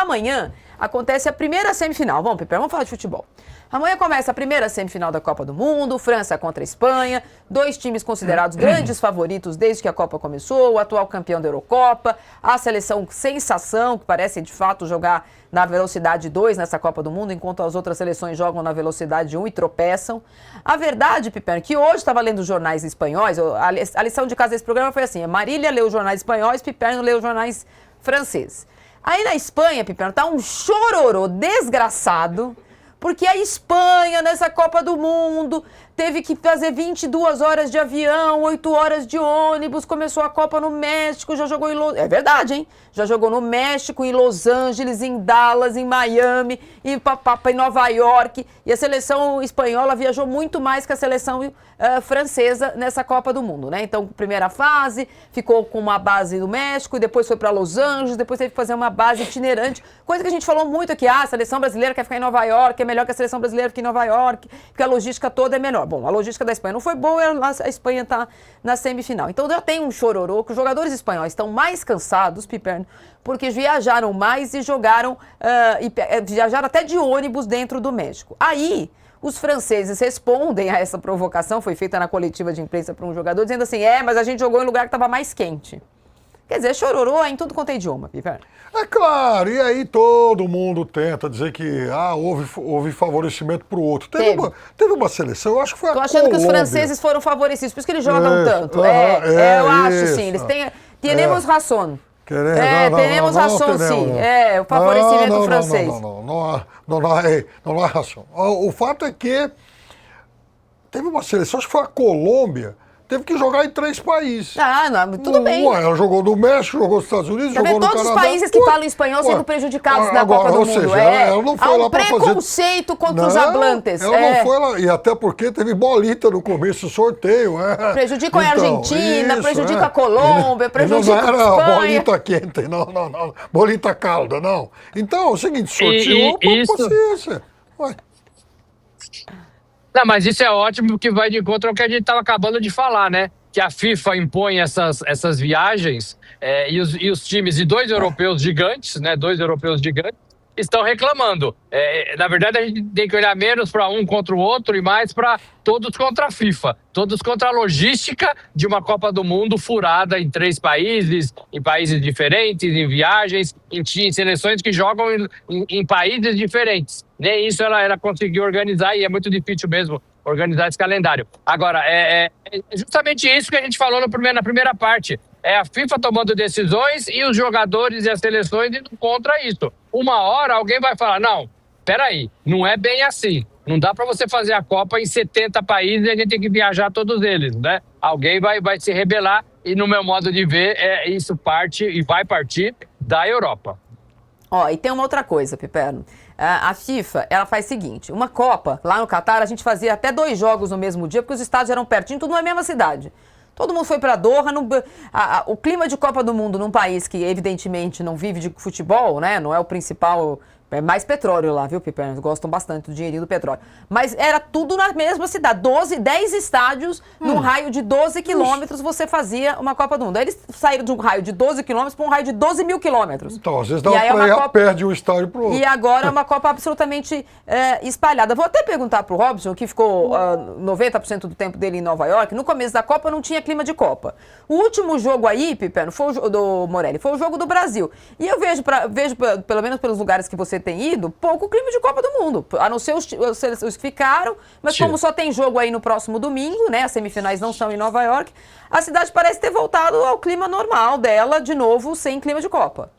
amanhã acontece a primeira semifinal. Bom, Pepe, vamos falar de futebol. Amanhã começa a primeira semifinal da Copa do Mundo, França contra a Espanha, 2 times considerados grandes favoritos desde que a Copa começou, o atual campeão da Eurocopa, a seleção sensação, que parece de fato jogar na velocidade 2 nessa Copa do Mundo, enquanto as outras seleções jogam na velocidade 1 e tropeçam. A verdade, Piperno, que hoje estava lendo os jornais espanhóis, a lição de casa desse programa foi assim, a Marília leu os jornais espanhóis, Piperno leu os jornais franceses. Aí na Espanha, Piperno, tá um chororô desgraçado, porque a Espanha, nessa Copa do Mundo, teve que fazer 22 horas de avião, 8 horas de ônibus, começou a Copa no México, já jogou em É verdade, hein? Já jogou no México, em Los Angeles, em Dallas, em Miami, em Nova York. E a seleção espanhola viajou muito mais que a seleção francesa nessa Copa do Mundo, né? Então, primeira fase, ficou com uma base no México, e depois foi para Los Angeles, depois teve que fazer uma base itinerante. Coisa que a gente falou muito aqui, a seleção brasileira quer ficar em Nova York, é melhor que a seleção brasileira fique em Nova York, porque a logística toda é melhor. Bom, a logística da Espanha não foi boa, a Espanha está na semifinal. Então já tem um chororô, que os jogadores espanhóis estão mais cansados, Piperno, porque viajaram mais e viajaram até de ônibus dentro do México. Aí, os franceses respondem a essa provocação, foi feita na coletiva de imprensa por um jogador, dizendo assim, mas a gente jogou em lugar que estava mais quente. Quer dizer, chororô em tudo quanto é idioma, Piperno. É claro, e aí todo mundo tenta dizer que houve favorecimento para o outro. Teve uma seleção, eu acho que foi a Colômbia. Tô achando que os franceses foram favorecidos, por isso que eles jogam tanto. Eu acho sim, eles têm... Temos razão. Temos razão sim. O favorecimento francês. Não há razão. O fato é que teve uma seleção, acho que foi a Colômbia, teve que jogar em 3 países. Tudo bem. Ela jogou no México, jogou nos Estados Unidos, jogou no Canadá. Todos os países que falam espanhol sendo prejudicados na Copa do Mundo. Ela não foi lá para fazer... Há um preconceito contra os hablantes. Ela não foi lá, e até porque teve bolita no começo do sorteio. Prejudica a Argentina, prejudica a Colômbia, prejudica a Espanha. Não era bolita quente, não. Bolita calda, não. Então, é o seguinte, sorteou por paciência. Não, mas isso é ótimo, porque vai de encontro ao que a gente estava acabando de falar, né? Que a FIFA impõe essas viagens e os times de 2 europeus gigantes, né? 2 europeus gigantes, estão reclamando. Na verdade, a gente tem que olhar menos para um contra o outro e mais para todos contra a FIFA. Todos contra a logística de uma Copa do Mundo furada em 3 países, em países diferentes, em viagens, em seleções que jogam em países diferentes. Nem isso ela conseguiu organizar e é muito difícil mesmo organizar esse calendário. Agora, é justamente isso que a gente falou na primeira parte. É a FIFA tomando decisões e os jogadores e as seleções indo contra isso. Uma hora alguém vai falar, não, peraí, não é bem assim. Não dá para você fazer a Copa em 70 países e a gente tem que viajar todos eles, né? Alguém vai se rebelar e, no meu modo de ver, isso parte e vai partir da Europa. E tem uma outra coisa, Piperno. A FIFA, ela faz o seguinte, uma Copa, lá no Catar, a gente fazia até 2 jogos no mesmo dia, porque os estádios eram pertinho, tudo na mesma cidade. Todo mundo foi para Doha. O clima de Copa do Mundo num país que, evidentemente, não vive de futebol, né? Não é o principal... É mais petróleo lá, viu, Piperno? Eles gostam bastante do dinheirinho do petróleo. Mas era tudo na mesma cidade. 10 estádios, num raio de 12 quilômetros, você fazia uma Copa do Mundo. Aí eles saíram de um raio de 12 quilômetros para um raio de 12 mil quilômetros. Então, às vezes dá para ir a pé de um estádio para o outro. E agora é uma Copa absolutamente espalhada. Vou até perguntar para o Robson, que ficou 90% do tempo dele em Nova York. No começo da Copa não tinha clima de Copa. O último jogo aí, Piperno, foi do Morelli, foi o jogo do Brasil. E eu vejo pelo menos pelos lugares que você tem ido, pouco clima de Copa do Mundo. A não ser os que ficaram, mas como só tem jogo aí no próximo domingo, né? As semifinais não são em Nova York, a cidade parece ter voltado ao clima normal dela, de novo, sem clima de Copa.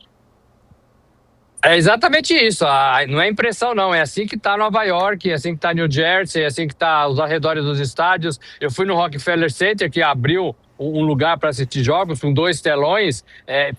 É exatamente isso. Não é impressão, não. É assim que está Nova York, é assim que está New Jersey, é assim que está os arredores dos estádios. Eu fui no Rockefeller Center, que abriu um lugar para assistir jogos com 2 telões,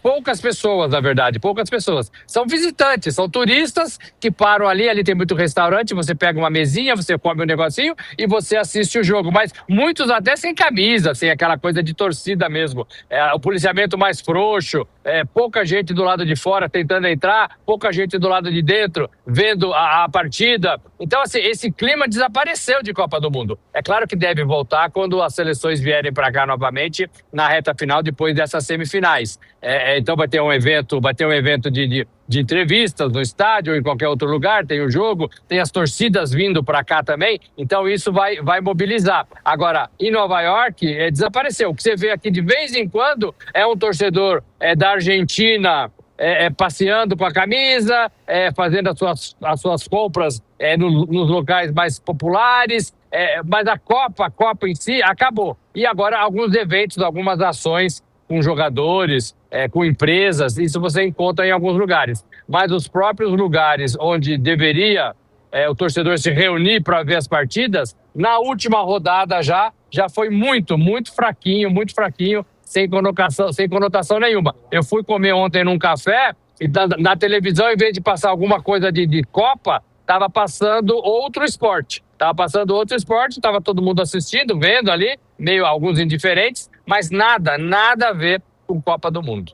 poucas pessoas, na verdade, poucas pessoas. São visitantes, são turistas que param ali tem muito restaurante, você pega uma mesinha, você come um negocinho e você assiste o jogo, mas muitos até sem camisa, sem aquela coisa de torcida mesmo. O policiamento mais frouxo, pouca gente do lado de fora tentando entrar, pouca gente do lado de dentro vendo a partida. Então, assim, esse clima desapareceu de Copa do Mundo. É claro que deve voltar quando as seleções vierem para cá novamente na reta final, depois dessas semifinais. Então vai ter um evento de entrevistas no estádio ou em qualquer outro lugar, tem o jogo, tem as torcidas vindo para cá também, então isso vai mobilizar. Agora, em Nova York, desapareceu. O que você vê aqui de vez em quando é um torcedor da Argentina passeando com a camisa, fazendo as suas compras nos locais mais populares, mas a Copa em si acabou. E agora alguns eventos, algumas ações com jogadores, com empresas, isso você encontra em alguns lugares. Mas os próprios lugares onde deveria o torcedor se reunir para ver as partidas, na última rodada já foi muito fraquinho, sem conotação nenhuma. Eu fui comer ontem num café e na televisão, em vez de passar alguma coisa de Copa, estava passando outro esporte. Estava todo mundo assistindo, vendo ali, meio alguns indiferentes, mas nada a ver com Copa do Mundo.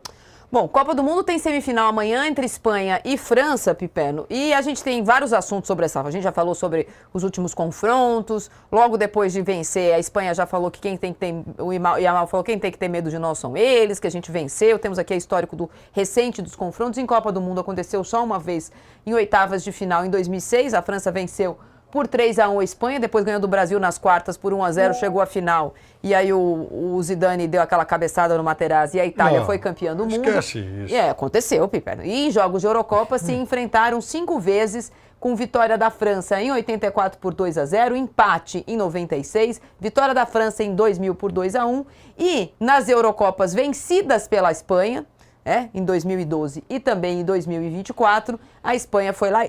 Bom, Copa do Mundo tem semifinal amanhã entre Espanha e França, Pipeno. E a gente tem vários assuntos sobre essa. A gente já falou sobre os últimos confrontos. Logo depois de vencer, a Espanha já falou que quem tem que ter... O Yamal falou que quem tem que ter medo de nós são eles, que a gente venceu. Temos aqui o histórico recente dos confrontos. Em Copa do Mundo aconteceu só uma vez em oitavas de final em 2006. A França venceu por 3-1 a Espanha, depois ganhou do Brasil nas quartas por 1-0, chegou à final. E aí o Zidane deu aquela cabeçada no Materazzi e a Itália foi campeã do mundo. Esquece isso. Aconteceu, Pipeno. E em jogos de Eurocopa se enfrentaram 5 vezes, com vitória da França em 84 por 2-0, empate em 96, vitória da França em 2000 por 2-1 e nas Eurocopas vencidas pela Espanha, em 2012 e também em 2024, a Espanha foi lá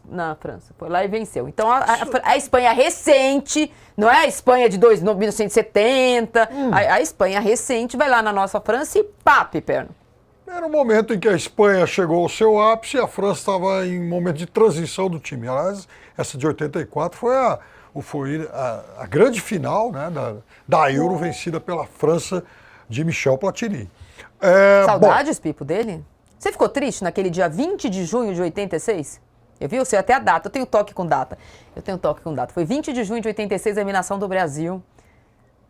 na França. Foi lá e venceu. Então, a Espanha recente, não é a Espanha de 1970, a Espanha recente vai lá na nossa França e pá, Piperno. Era o momento em que a Espanha chegou ao seu ápice e a França estava em momento de transição do time. Aliás, essa de 84 foi a grande final, né, da Euro vencida pela França de Michel Platini. Saudades, Pipo, dele? Você ficou triste naquele dia 20 de junho de 86? Eu vi, eu sei até a data, eu tenho toque com data. Foi 20 de junho de 86, a eliminação do Brasil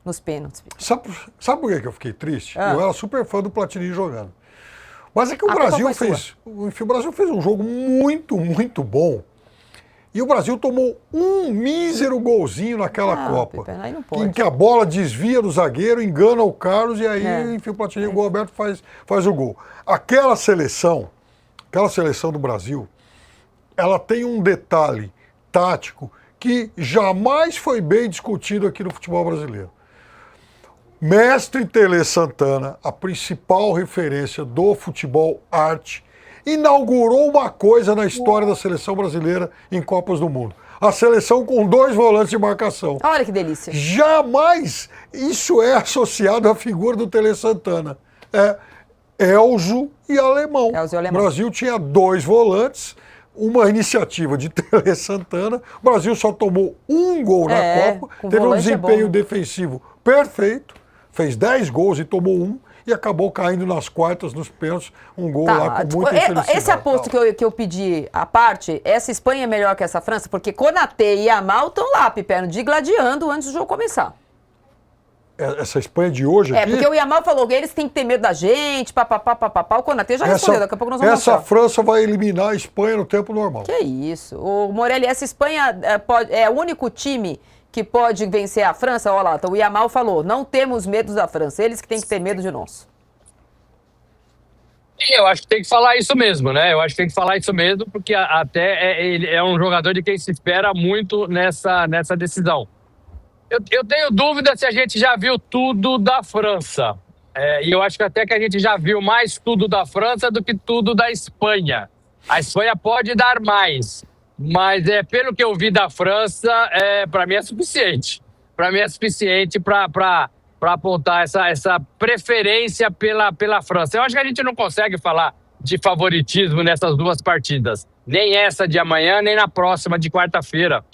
nos pênaltis. Sabe por que eu fiquei triste? Eu era super fã do Platini jogando. Mas é que o Brasil fez um jogo muito bom. E o Brasil tomou um mísero golzinho naquela Copa. Pepe, aí não pode. Em que a bola desvia do zagueiro, engana o Carlos e aí, enfim, o Platini, o gol aberto faz o gol. Aquela seleção do Brasil, ela tem um detalhe tático que jamais foi bem discutido aqui no futebol brasileiro. Mestre Tele Santana, a principal referência do futebol arte, inaugurou uma coisa na história da seleção brasileira em Copas do Mundo. A seleção com 2 volantes de marcação. Olha que delícia. Jamais isso é associado à figura do Tele Santana. Elzo e Alemão. O Brasil tinha 2 volantes, uma iniciativa de Tele Santana. O Brasil só tomou um gol na Copa, teve um desempenho defensivo perfeito, fez 10 gols e tomou um, e acabou caindo nas quartas, nos pênaltis, um gol lá com muita infelicidade. Esse aposto que eu pedi à parte, essa Espanha é melhor que essa França, porque Konaté e Yamal estão lá, Piperno, digladiando antes do jogo começar. Essa Espanha de hoje aqui... porque o Yamal falou que eles têm que ter medo da gente, papapá, o Konaté já respondeu, daqui a pouco nós vamos mostrar. Essa França vai eliminar a Espanha no tempo normal. Que isso. O Morelli, essa Espanha é o único time que pode vencer a França? Olha lá, então o Yamal falou, não temos medo da França, eles que têm que ter medo de nós. Eu acho que tem que falar isso mesmo, né? Eu acho que tem que falar isso mesmo, porque até ele é um jogador de quem se espera muito nessa decisão. Eu tenho dúvida se a gente já viu tudo da França. E eu acho que até que a gente já viu mais tudo da França do que tudo da Espanha. A Espanha pode dar mais, mas pelo que eu vi da França, para mim é suficiente. Para mim é suficiente para apontar essa preferência pela França. Eu acho que a gente não consegue falar de favoritismo nessas 2 partidas. Nem essa de amanhã, nem na próxima de quarta-feira.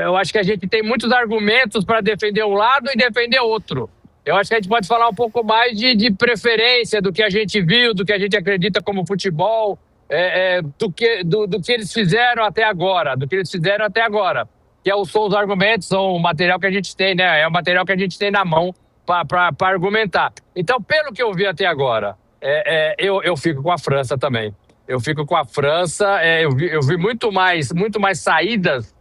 Eu acho que a gente tem muitos argumentos para defender um lado e defender outro. Eu acho que a gente pode falar um pouco mais de preferência, do que a gente viu, do que a gente acredita como futebol, do que eles fizeram até agora, que são os argumentos, são o material que a gente tem, né? É o material que a gente tem na mão para argumentar. Então, pelo que eu vi até agora, Eu fico com a França também. Eu fico com a França. Eu vi muito mais saídas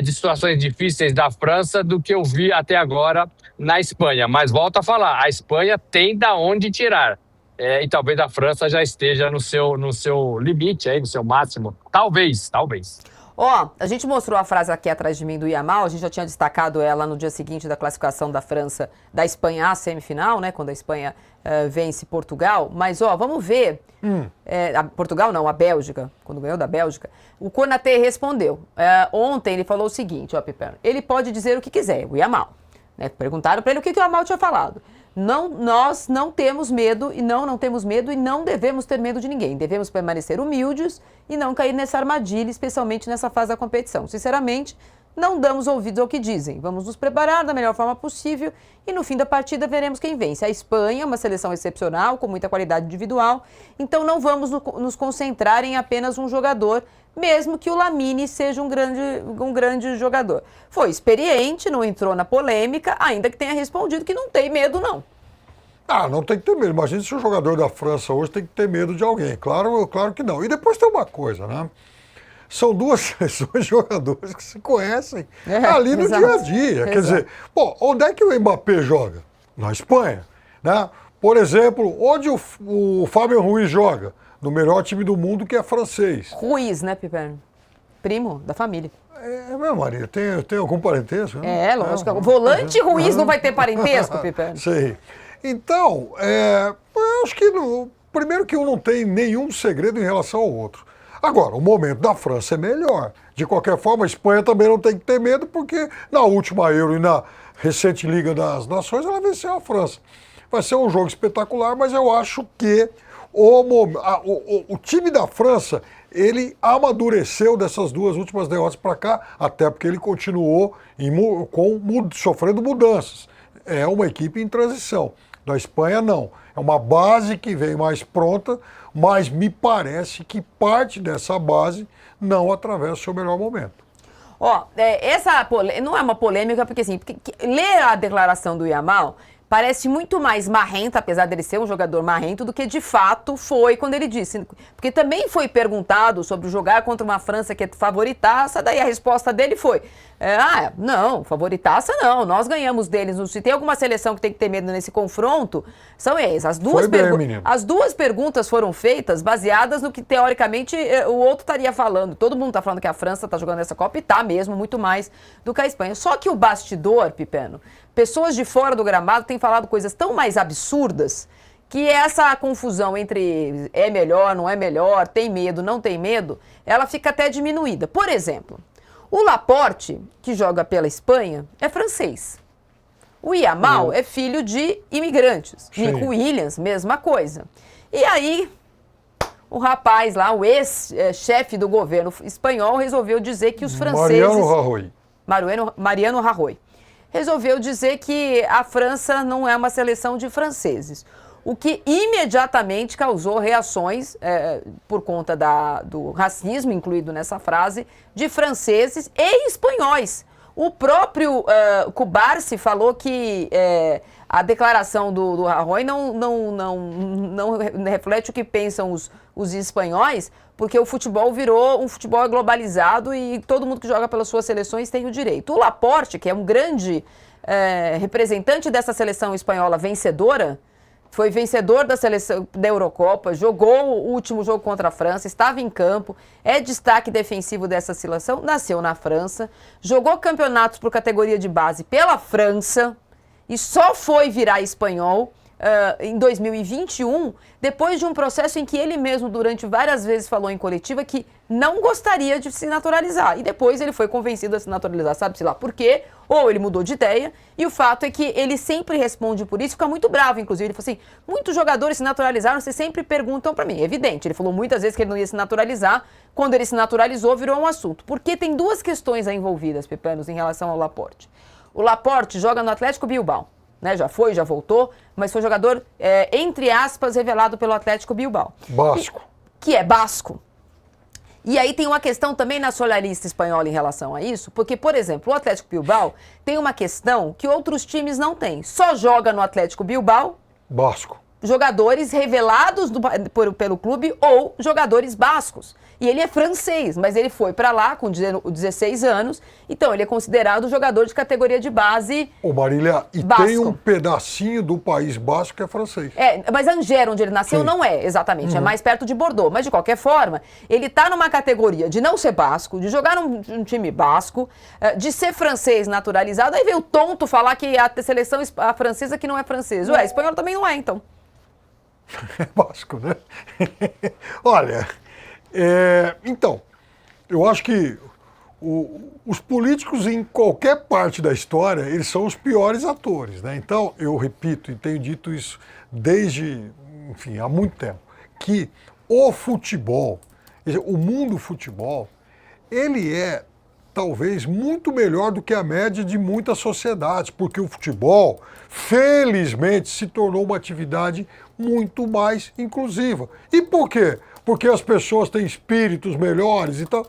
de situações difíceis da França do que eu vi até agora na Espanha. Mas volto a falar, a Espanha tem da onde tirar. E talvez a França já esteja no seu limite, aí, no seu máximo. Talvez. Ó, a gente mostrou a frase aqui atrás de mim do Yamal, a gente já tinha destacado ela no dia seguinte da classificação da França, da Espanha à semifinal, né, quando a Espanha vence Portugal, mas ó, vamos ver, Portugal não, a Bélgica, quando ganhou da Bélgica, o Konaté respondeu, ontem ele falou o seguinte, ó, Pipeno, ele pode dizer o que quiser, o Yamal, né, perguntaram para ele o que o Yamal tinha falado. Nós não temos medo e não temos medo e não devemos ter medo de ninguém. Devemos permanecer humildes e não cair nessa armadilha, especialmente nessa fase da competição. Sinceramente, não damos ouvidos ao que dizem. Vamos nos preparar da melhor forma possível e no fim da partida veremos quem vence. A Espanha é uma seleção excepcional, com muita qualidade individual, então não vamos nos concentrar em apenas um jogador, mesmo que o Lamine seja um grande jogador. Foi experiente, não entrou na polêmica, ainda que tenha respondido que não tem medo, não. Não tem que ter medo. Imagina se o jogador da França hoje tem que ter medo de alguém. Claro que não. E depois tem uma coisa, né? São duas seleções de jogadores que se conhecem ali no dia a dia. Quer dizer, onde é que o Mbappé joga? Na Espanha. Né? Por exemplo, onde o Fábio Ruiz joga? No melhor time do mundo, que é francês. Ruiz, né, Pipeno? Primo da família. Meu Maria, tem algum parentesco? Né? Lógico. O volante Ruiz não vai ter parentesco, Pipeno? Sei. Então, eu acho que, primeiro que um não tem nenhum segredo em relação ao outro. Agora, o momento da França é melhor. De qualquer forma, a Espanha também não tem que ter medo, porque na última Euro e na recente Liga das Nações, ela venceu a França. Vai ser um jogo espetacular, mas eu acho que o time da França, ele amadureceu dessas duas últimas derrotas para cá, até porque ele continuou sofrendo mudanças. É uma equipe em transição. Da Espanha, não. É uma base que vem mais pronta, mas me parece que parte dessa base não atravessa o seu melhor momento. Essa não é uma polêmica, porque ler a declaração do Yamal parece muito mais marrento, apesar dele ser um jogador marrento, do que de fato foi quando ele disse. Porque também foi perguntado sobre jogar contra uma França que é favoritaça, daí a resposta dele foi, não, favoritaça não, nós ganhamos deles. Se tem alguma seleção que tem que ter medo nesse confronto, são eles. As duas perguntas foram feitas baseadas no que, teoricamente, o outro estaria falando. Todo mundo está falando que a França está jogando essa Copa e está mesmo muito mais do que a Espanha. Só que o bastidor, Pipeno, pessoas de fora do gramado têm falado coisas tão mais absurdas que essa confusão entre é melhor, não é melhor, tem medo, não tem medo, ela fica até diminuída. Por exemplo, o Laporte, que joga pela Espanha, é francês. O Yamal é filho de imigrantes. Nico Williams, mesma coisa. E aí, o rapaz lá, o ex-chefe do governo espanhol, resolveu dizer que os franceses... Mariano Rajoy. Resolveu dizer que a França não é uma seleção de franceses. O que imediatamente causou reações, por conta do racismo incluído nessa frase, de franceses e espanhóis. O próprio Cubarsi falou que a declaração do Rajoy não reflete o que pensam os espanhóis, porque o futebol virou um futebol globalizado e todo mundo que joga pelas suas seleções tem o direito. O Laporte, que é um grande representante dessa seleção espanhola vencedora, foi vencedor da seleção da Eurocopa, jogou o último jogo contra a França, estava em campo, é destaque defensivo dessa seleção, nasceu na França, jogou campeonatos por categoria de base pela França e só foi virar espanhol em 2021, depois de um processo em que ele mesmo durante várias vezes falou em coletiva que não gostaria de se naturalizar. E depois ele foi convencido a se naturalizar, sabe-se lá por quê, ou ele mudou de ideia, e o fato é que ele sempre responde por isso, fica muito bravo, inclusive. Ele falou assim, muitos jogadores se naturalizaram, vocês sempre perguntam pra mim. É evidente, ele falou muitas vezes que ele não ia se naturalizar, quando ele se naturalizou virou um assunto. Porque tem duas questões envolvidas, Pepanos, em relação ao Laporte. O Laporte joga no Atlético Bilbao. Né, já voltou, mas foi jogador, entre aspas, revelado pelo Atlético Bilbao. Basco. Que é basco. E aí tem uma questão também nacionalista espanhola em relação a isso, porque, por exemplo, o Atlético Bilbao tem uma questão que outros times não têm. Só joga no Atlético Bilbao... Basco. jogadores revelados pelo clube ou jogadores bascos. E ele é francês, mas ele foi para lá com 16 anos, então ele é considerado jogador de categoria de base. Ô Marília, e basco. Tem um pedacinho do País Basco que é francês. Mas Angers, onde ele nasceu, não é exatamente, é mais perto de Bordeaux. Mas de qualquer forma, ele está numa categoria de não ser basco, de jogar num time basco, de ser francês naturalizado. Aí veio o tonto falar que a seleção francesa que não é francesa. Ué, espanhol também não é, então. É basco, né? Olha, então, eu acho que os políticos em qualquer parte da história, eles são os piores atores, né? Então, eu repito e tenho dito isso desde, enfim, há muito tempo, que o futebol, o mundo futebol, ele é talvez muito melhor do que a média de muitas sociedades, porque o futebol, felizmente, se tornou uma atividade muito mais inclusiva. E por quê? Porque as pessoas têm espíritos melhores, então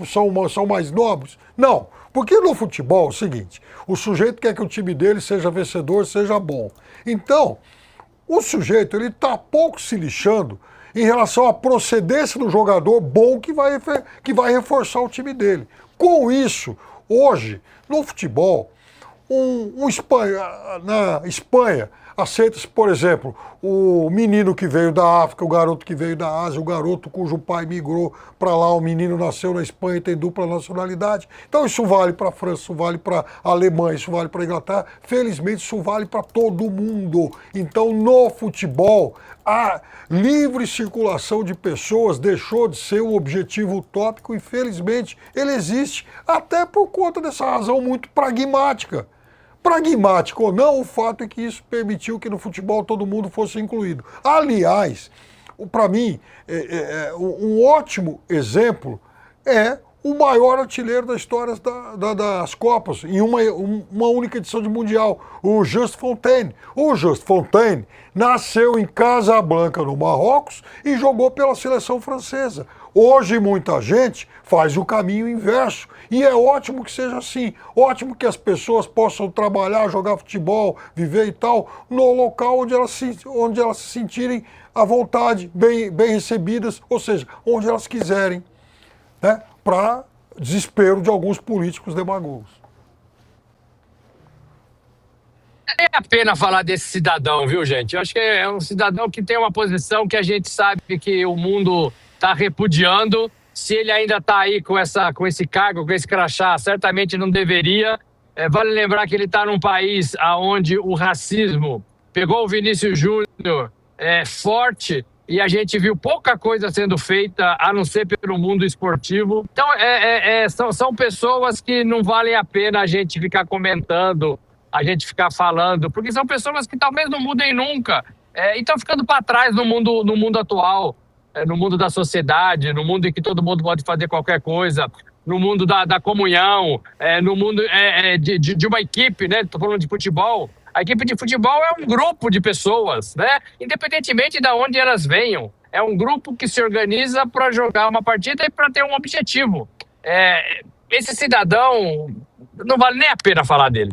são mais nobres? Não, porque no futebol é o seguinte, o sujeito quer que o time dele seja vencedor, seja bom. Então, o sujeito ele está pouco se lixando em relação à procedência do jogador bom que vai reforçar o time dele. Com isso, hoje, no futebol, na Espanha, aceita-se, por exemplo, o menino que veio da África, o garoto que veio da Ásia, o garoto cujo pai migrou para lá, o menino nasceu na Espanha e tem dupla nacionalidade. Então isso vale para a França, isso vale para a Alemanha, isso vale para a Inglaterra. Felizmente isso vale para todo mundo. Então no futebol, a livre circulação de pessoas deixou de ser um objetivo utópico e felizmente ele existe até por conta dessa razão muito pragmática. Pragmático ou não, o fato é que isso permitiu que no futebol todo mundo fosse incluído. Aliás, para mim, um ótimo exemplo é o maior artilheiro da história das Copas, em uma única edição de Mundial, o Just Fontaine. O Just Fontaine nasceu em Casablanca, no Marrocos, e jogou pela seleção francesa. Hoje muita gente faz o caminho inverso e é ótimo que seja assim, ótimo que as pessoas possam trabalhar, jogar futebol, viver e tal, no local onde elas se sentirem à vontade, bem recebidas, ou seja, onde elas quiserem, né? Para desespero de alguns políticos demagogos. É a pena falar desse cidadão, viu, gente? Eu acho que é um cidadão que tem uma posição que a gente sabe que o mundo está repudiando. Se ele ainda está aí com esse cargo, com esse crachá, certamente não deveria. Vale lembrar que ele está num país onde o racismo pegou o Vinícius Júnior forte e a gente viu pouca coisa sendo feita, a não ser pelo mundo esportivo. Então, são pessoas que não valem a pena a gente ficar comentando, a gente ficar falando, porque são pessoas que talvez não mudem nunca. E estão ficando para trás no mundo atual. No mundo da sociedade, no mundo em que todo mundo pode fazer qualquer coisa, no mundo da comunhão, no mundo de uma equipe, né? Estou falando de futebol. A equipe de futebol é um grupo de pessoas, né? Independentemente de onde elas venham. É um grupo que se organiza para jogar uma partida e para ter um objetivo. Esse cidadão, não vale nem a pena falar dele.